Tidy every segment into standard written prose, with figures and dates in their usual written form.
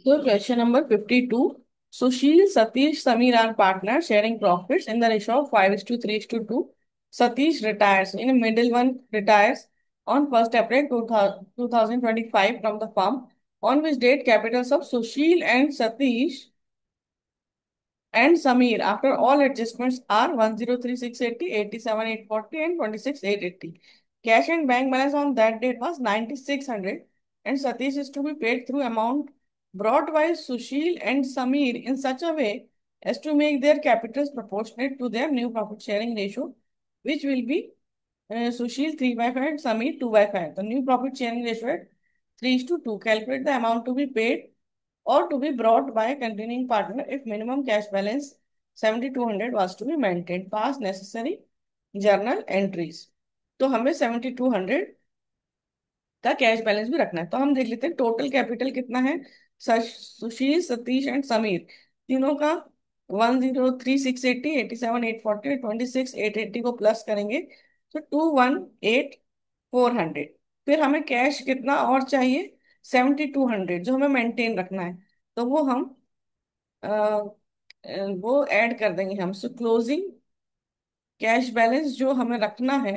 So question number 52. Sushil, Satish, Samir are partners sharing profits in the ratio of 5 is to 3 is to 2. Satish retires. In the middle one retires on 1st April 2025 from the firm. On which date capitals of Sushil and Satish and Samir after all adjustments are 103,680, 87,840 and 26,880. Cash and bank balance on that date was 9,600 and Satish is to be paid through amount brought by Sushil and Samir in such a way as to make their capitals proportionate to their new profit sharing ratio, which will be Sushil 3 by 5 and Samir 2 by 5. The new profit sharing ratio at 3 is to 2. Calculate the amount to be paid or to be brought by a continuing partner if minimum cash balance 7,200 was to be maintained. Pass necessary journal entries. तो हमें 7,200 का cash balance भी रखना है। तो हम देख लेते हैं टोटल कैपिटल कितना है। सुशील, सतीश एंड समीर तीनों का 103,680, 87,840, 26,880 को प्लस करेंगे तो 218,400। फिर हमें कैश कितना और चाहिए, 7,200 जो हमें मेंटेन रखना है। तो वो हम वो ऐड कर देंगे हम। सो क्लोजिंग कैश बैलेंस जो हमें रखना है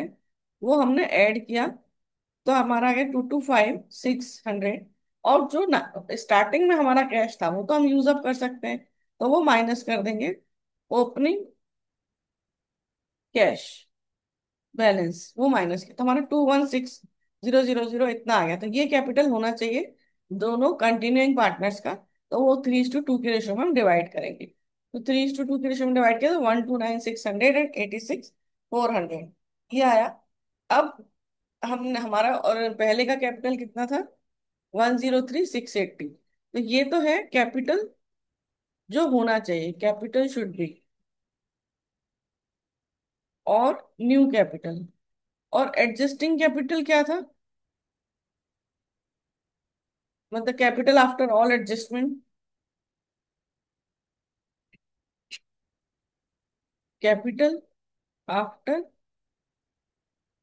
वो हमने ऐड किया तो हमारा आ गया 225,600। और जो ना स्टार्टिंग में हमारा कैश था वो तो हम यूज अप कर सकते हैं, तो वो माइनस कर देंगे ओपनिंग कैश बैलेंस, वो माइनस किया तो हमारा 216,000 इतना आ गया। तो ये कैपिटल होना चाहिए दोनों कंटिन्यूइंग पार्टनर्स का। तो वो 3:2 के रेशो में हम डिवाइड करेंगे। तो 3:2 के रेशो में डिवाइड किया तो 129,600 एंड 86,400 ये आया। अब हमने हमारा और पहले का कैपिटल कितना था, 103,680। तो ये तो है कैपिटल जो होना चाहिए, कैपिटल शुड बी। और न्यू कैपिटल और एडजस्टिंग कैपिटल क्या था, मतलब capital after all adjustment, capital after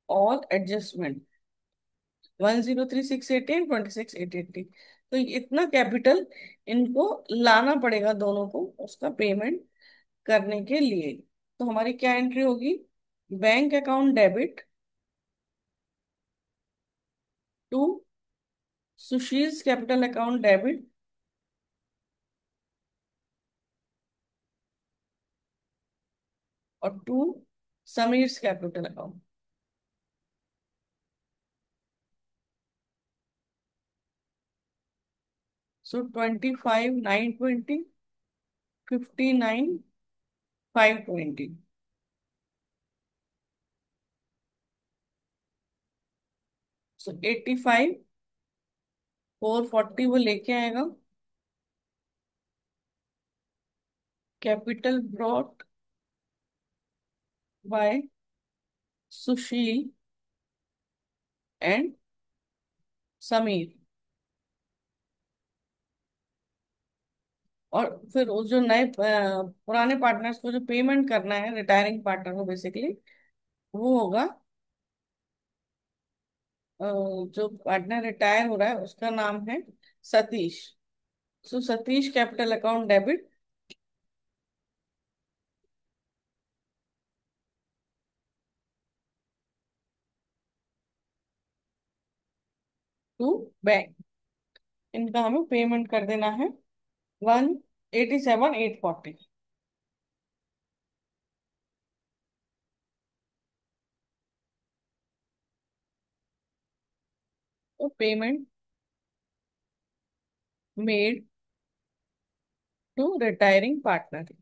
all adjustment 103,680 and 26,880। तो इतना कैपिटल इनको लाना पड़ेगा दोनों को उसका पेमेंट करने के लिए। तो हमारी क्या एंट्री होगी, bank account debit to Sushil's capital account debit और to Sameer's capital account. So 25,920, 59,520। So 85,440 वो लेके आएगा। Capital brought by Sushil and Sameer. और फिर वो जो नए पुराने पार्टनर्स को जो पेमेंट करना है, रिटायरिंग पार्टनर को बेसिकली, वो होगा जो पार्टनर रिटायर हो रहा है उसका नाम है Satish. So Satish capital account debit to bank. इनका हमें पेमेंट कर देना है 187,840। तो payment made to retiring partner.